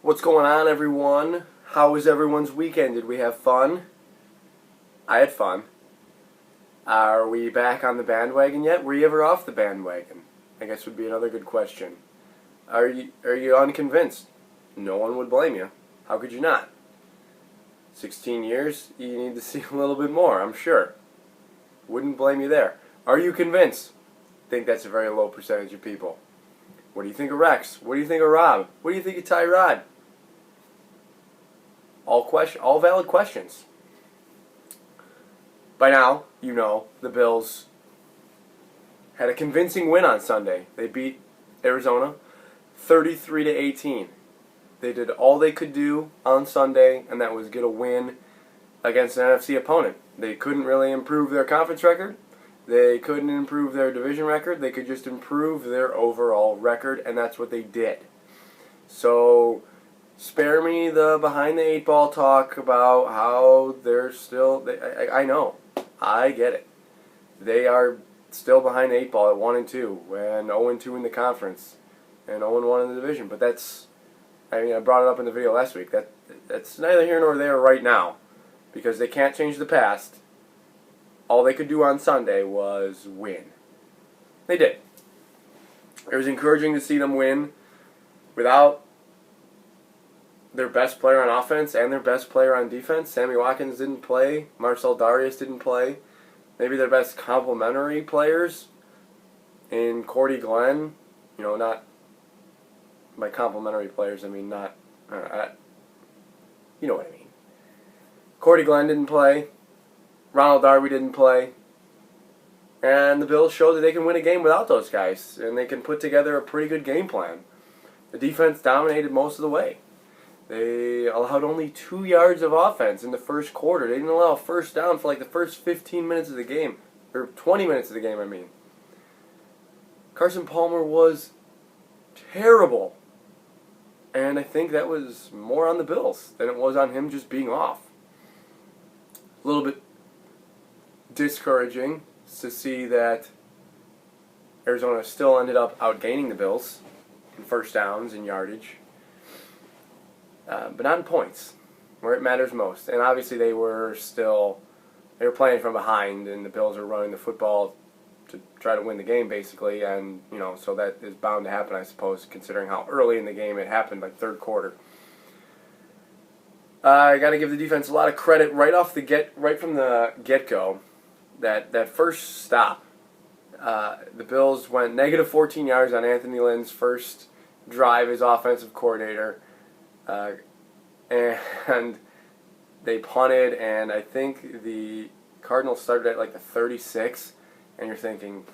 What's going on, everyone? How was everyone's weekend? Did we have fun? I had fun. Are we back on the bandwagon yet? Were you ever off the bandwagon? I guess would be another good question. Are you unconvinced? No one would blame you. How could you not? 16 years, you need to see a little bit more, I'm sure. Wouldn't blame you there. Are you convinced? I think that's a very low percentage of people. What do you think of Rex? What do you think of Rob? What do you think of Tyrod? All valid questions. By now, you know the Bills had a convincing win on Sunday. They beat Arizona 33-18. They did all they could do on Sunday, and that was get a win against an NFC opponent. They couldn't really improve their conference record. They couldn't improve their division record. They could just improve their overall record, and that's what they did. So, spare me the behind-the-eight-ball talk about how they're still... I know. I get it. They are still behind the 8 ball at 1-2 and 0-2 in the conference and 0-1 in the division. But that's... I brought it up in the video last week. That's neither here nor there right now because they can't change the past. All they could do on Sunday was win. They did. It was encouraging to see them win without their best player on offense and their best player on defense. Sammy Watkins didn't play. Marcel Darius didn't play. Maybe their best complementary players in Cordy Glenn. You know, not by complementary players, I mean not... you know what I mean. Cordy Glenn didn't play. Ronald Darby didn't play. And the Bills showed that they can win a game without those guys. And they can put together a pretty good game plan. The defense dominated most of the way. They allowed only 2 yards of offense in the first quarter. They didn't allow a first down for like the first 15 minutes of the game. Or 20 minutes of the game, I mean. Carson Palmer was terrible. And I think that was more on the Bills than it was on him just being off. A little bit discouraging to see that Arizona still ended up outgaining the Bills in first downs and yardage. But not in points, where it matters most. And obviously they were playing from behind, and the Bills were running the football to try to win the game, basically. And, you know, so that is bound to happen, I suppose, considering how early in the game it happened, like third quarter. I got to give the defense a lot of credit right from the get-go. That first stop, the Bills went negative 14 yards on Anthony Lynn's first drive as offensive coordinator. And they punted, and I think the Cardinals started at like the 36, and you're thinking,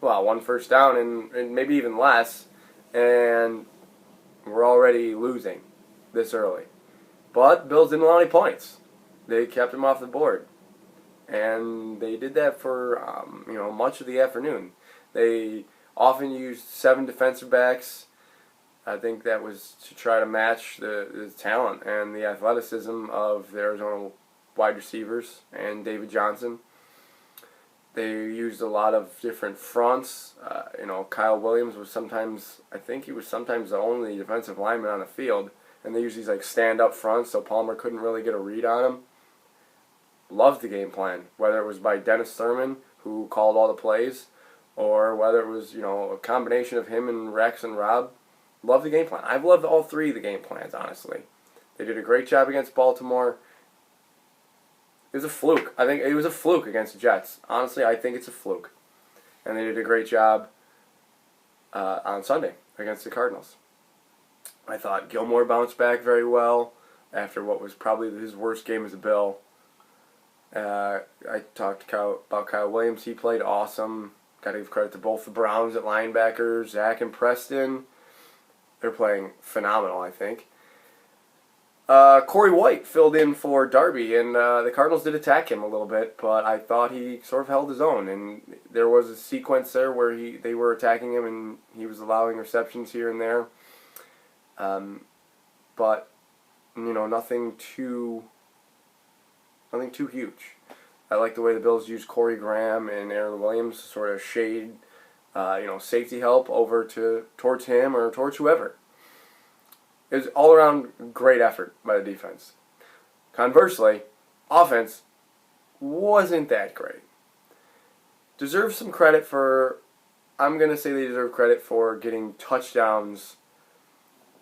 well, one first down and maybe even less, and we're already losing this early. But Bills didn't allow any points. They kept them off the board, and they did that for much of the afternoon. They often used 7 defensive backs. I think that was to try to match the talent and the athleticism of the Arizona wide receivers and David Johnson. They used a lot of different fronts. Kyle Williams was sometimes the only defensive lineman on the field, and they used these like stand-up fronts, so Palmer couldn't really get a read on him. Loved the game plan, whether it was by Dennis Thurman, who called all the plays, or whether it was a combination of him and Rex and Rob. Love the game plan. I've loved all 3 of the game plans, honestly. They did a great job against Baltimore. It was a fluke. I think it was a fluke against the Jets. Honestly, I think it's a fluke. And they did a great job on Sunday against the Cardinals. I thought Gilmore bounced back very well after what was probably his worst game as a Bill. I talked about Kyle Williams. He played awesome. Got to give credit to both the Browns at linebackers, Zach and Preston. They're playing phenomenal, I think. Corey White filled in for Darby, and the Cardinals did attack him a little bit, but I thought he sort of held his own. And there was a sequence there where they were attacking him, and he was allowing receptions here and there. But nothing too huge. I like the way the Bills used Corey Graham and Aaron Williams to sort of shade safety help over towards him or towards whoever. It was all around great effort by the defense. Conversely, offense wasn't that great. Deserve some credit for, I'm going to say they deserve credit for getting touchdowns,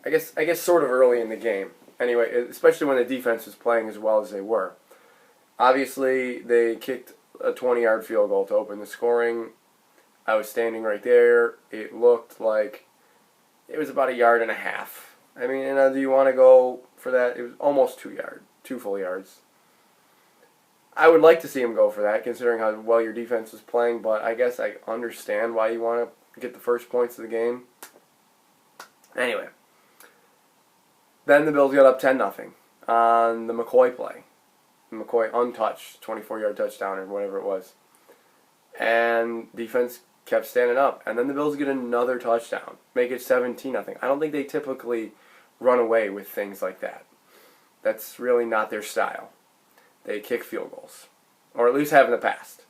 I guess sort of early in the game. Anyway, especially when the defense was playing as well as they were. Obviously, they kicked a 20-yard field goal to open the scoring. I was standing right there. It looked like it was about a yard and a half. I mean, do you want to go for that? It was almost 2 yards, 2 full yards. I would like to see him go for that, considering how well your defense is playing, but I guess I understand why you want to get the first points of the game. Anyway, then the Bills got up 10-0 on the McCoy play. McCoy untouched, 24-yard touchdown or whatever it was. And defense kept standing up. And then the Bills get another touchdown, make it 17-0. I don't think they typically run away with things like that. That's really not their style. They kick field goals, or at least have in the past.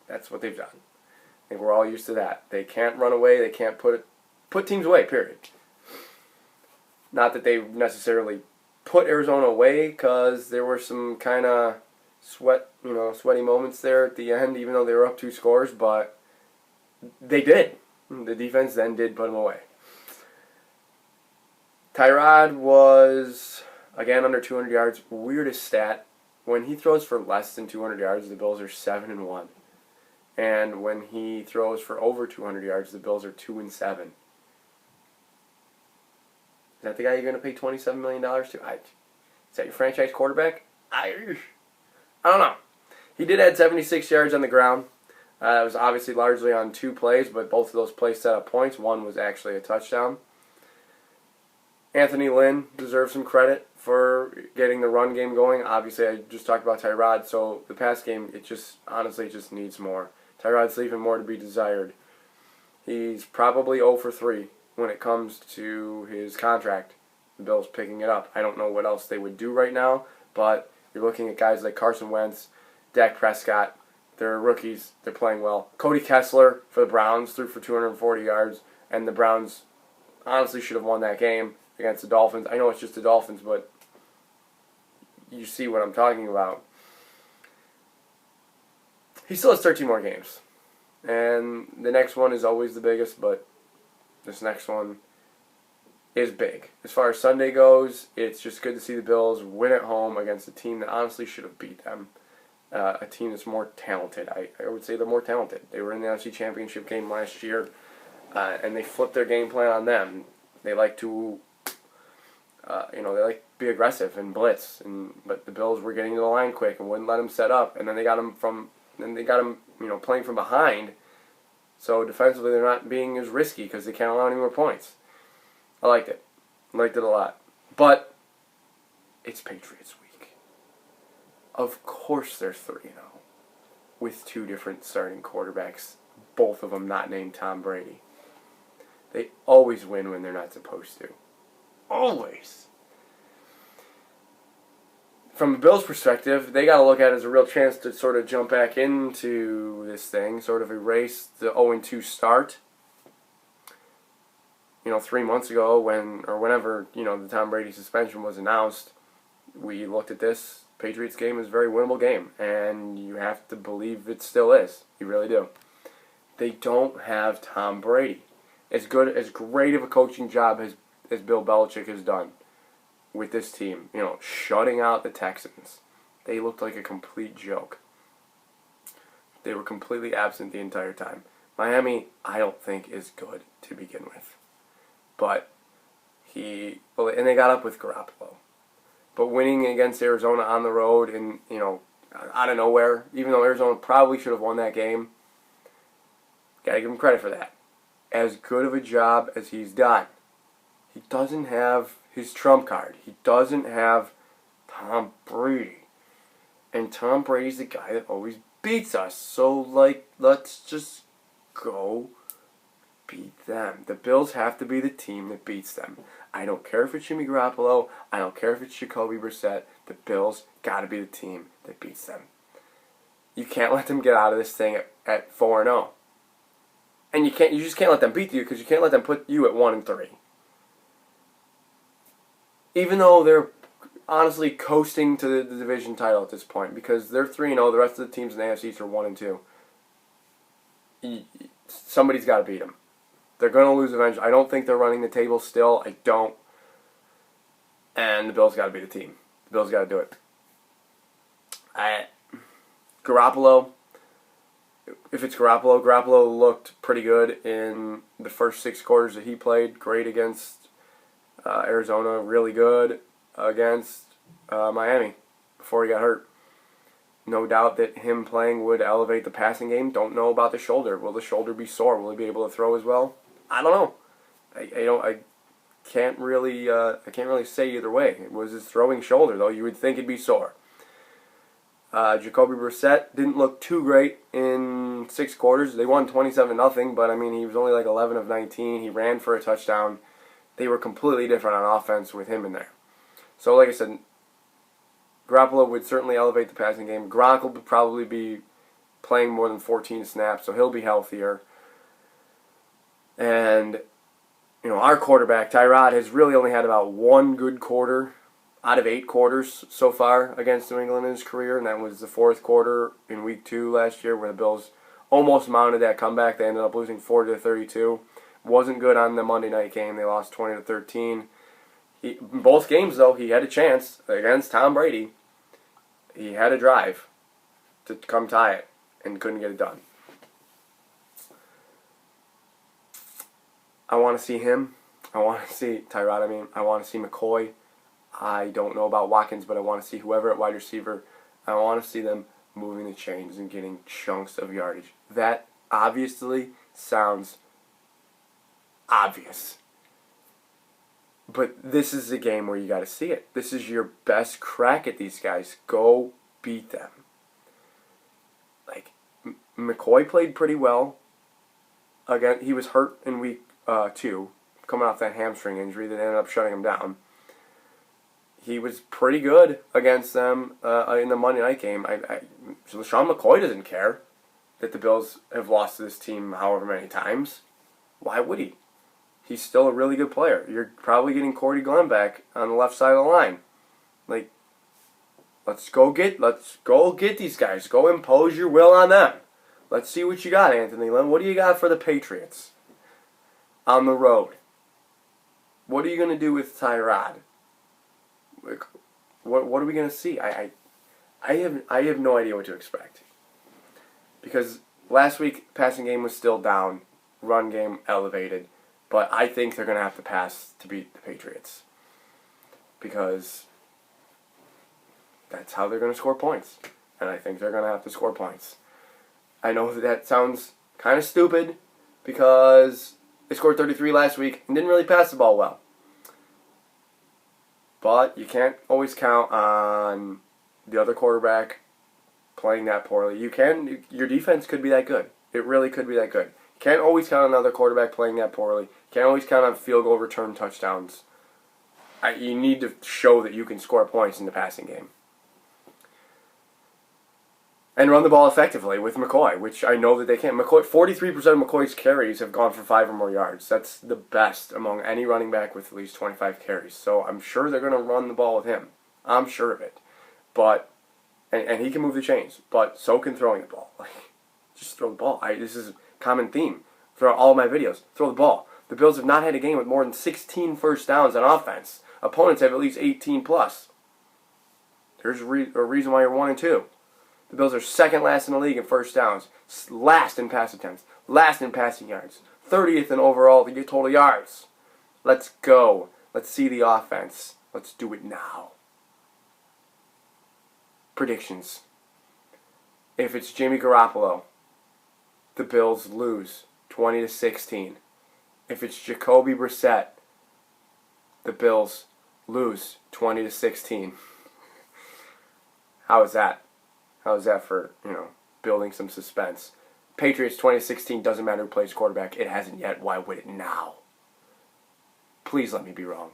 That's what they've done. I think we're all used to that. They can't run away. They can't put teams away, period. Not that they necessarily put Arizona away, because there were some kind of sweaty moments there at the end, even though they were up 2 scores, but they did. The defense then did put them away. Tyrod was, again, under 200 yards. Weirdest stat. When he throws for less than 200 yards, the Bills are 7-1. And when he throws for over 200 yards, the Bills are 2-7. Is that the guy you're going to pay $27 million to? Is that your franchise quarterback? I don't know. He did add 76 yards on the ground. It was obviously largely on 2 plays, but both of those plays set up points. One was actually a touchdown. Anthony Lynn deserves some credit for getting the run game going. Obviously, I just talked about Tyrod, so the pass game, it just honestly just needs more. Tyrod's leaving more to be desired. He's probably 0 for 3 when it comes to his contract. The Bills picking it up. I don't know what else they would do right now, but you're looking at guys like Carson Wentz, Dak Prescott. They're rookies. They're playing well. Cody Kessler for the Browns threw for 240 yards, and the Browns honestly should have won that game against the Dolphins. I know it's just the Dolphins, but you see what I'm talking about. He still has 13 more games. And the next one is always the biggest, but this next one is big. As far as Sunday goes, it's just good to see the Bills win at home against a team that honestly should have beat them. A team that's more talented. I would say they're more talented. They were in the NFC Championship game last year, and they flipped their game plan on them. They like to they like to be aggressive and blitz, but the Bills were getting to the line quick and wouldn't let them set up, and then they got them playing from behind. So defensively, they're not being as risky because they can't allow any more points. I liked it. I liked it a lot. But it's Patriots week. Of course, they're 3-0 with 2 different starting quarterbacks, both of them not named Tom Brady. They always win when they're not supposed to. Always. From the Bills' perspective, they got to look at it as a real chance to sort of jump back into this thing, sort of erase the 0-2 start. 3 months ago, whenever the Tom Brady suspension was announced, we looked at this Patriots game as a very winnable game, and you have to believe it still is. You really do. They don't have Tom Brady. As great of a coaching job as Bill Belichick has done with this team, shutting out the Texans. They looked like a complete joke. They were completely absent the entire time. Miami, I don't think, is good to begin with. But and they got up with Garoppolo. But winning against Arizona on the road and, out of nowhere, even though Arizona probably should have won that game, gotta give him credit for that. As good of a job as he's done, he doesn't have his trump card. He doesn't have Tom Brady. And Tom Brady's the guy that always beats us. So, let's just go beat them. The Bills have to be the team that beats them. I don't care if it's Jimmy Garoppolo. I don't care if it's Jacoby Brissett. The Bills got to be the team that beats them. You can't let them get out of this thing at 4-0. And you just can't let them beat you because you can't let them put you at 1-3. even though they're honestly coasting to the division title at this point, because they're 3-0, the rest of the teams in the AFC East are 1-2. Somebody's got to beat them. They're going to lose eventually. I don't think they're running the table still. I don't. And the Bills got to be the team. The Bills got to do it. Garoppolo, if it's Garoppolo looked pretty good in the first 6 quarters that he played. Great against Arizona. Really good against Miami before he got hurt. No doubt that him playing would elevate the passing game. Don't know about the shoulder. Will the shoulder be sore? Will he be able to throw as well? I don't know. I can't really say either way. It was his throwing shoulder though. You would think it'd be sore. Jacoby Brissett didn't look too great in 6 quarters. They won 27-0, but I mean he was only like 11 of 19. He ran for a touchdown. They were completely different on offense with him in there. So like I said, Garoppolo would certainly elevate the passing game. Gronk will probably be playing more than 14 snaps, so he'll be healthier. And, you know, our quarterback, Tyrod, has really only had about 1 good quarter out of 8 quarters so far against New England in his career, and that was the 4th quarter in Week 2 last year where the Bills almost mounted that comeback. They ended up losing 40-32. Wasn't good on the Monday night game. They lost 20-13. In both games, though, he had a chance against Tom Brady. He had a drive to come tie it and couldn't get it done. I want to see him. I want to see Tyrod, I want to see McCoy. I don't know about Watkins, but I want to see whoever at wide receiver. I want to see them moving the chains and getting chunks of yardage. That obviously sounds obvious. But this is a game where you got to see it. This is your best crack at these guys. Go beat them. Like, McCoy played pretty well. Again, he was hurt in week 2, coming off that hamstring injury that ended up shutting him down. He was pretty good against them in the Monday night game. So LaShawn McCoy doesn't care that the Bills have lost to this team however many times. Why would he? He's still a really good player. You're probably getting Cordy Glenn back on the left side of the line. Like, let's go get these guys. Go impose your will on them. Let's see what you got, Anthony Lynn. What do you got for the Patriots on the road? What are you going to do with Tyrod? Like, what are we going to see? I have no idea what to expect. Because last week, passing game was still down. Run game elevated. But I think they're going to have to pass to beat the Patriots. Because that's how they're going to score points. And I think they're going to have to score points. I know that sounds kind of stupid because they scored 33 last week and didn't really pass the ball well. But you can't always count on the other quarterback playing that poorly. Your defense could be that good. It really could be that good. You can't always count on another quarterback playing that poorly. You can't always count on field goal return touchdowns. You need to show that you can score points in the passing game. And run the ball effectively with McCoy, which I know that they can. 43% of McCoy's carries have gone for 5 or more yards. That's the best among any running back with at least 25 carries. So I'm sure they're going to run the ball with him. I'm sure of it. But and he can move the chains, but so can throwing the ball. Just throw the ball. This is a common theme throughout all of my videos. Throw the ball. The Bills have not had a game with more than 16 first downs on offense. Opponents have at least 18 plus. There's a reason why you're 1-2. The Bills are second last in the league in first downs, last in pass attempts, last in passing yards, 30th in overall to get total yards. Let's go. Let's see the offense. Let's do it now. Predictions. If it's Jimmy Garoppolo, the Bills lose 20-16. If it's Jacoby Brissett, the Bills lose 20-16. How is that? How is that for, building some suspense? Patriots 2016 doesn't matter who plays quarterback. It hasn't yet. Why would it now? Please let me be wrong.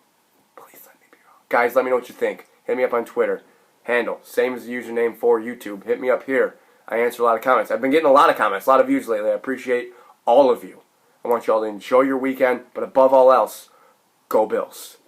Please let me be wrong. Guys, let me know what you think. Hit me up on Twitter. Handle, same as the username for YouTube. Hit me up here. I answer a lot of comments. I've been getting a lot of comments, a lot of views lately. I appreciate all of you. I want you all to enjoy your weekend, but above all else, go Bills.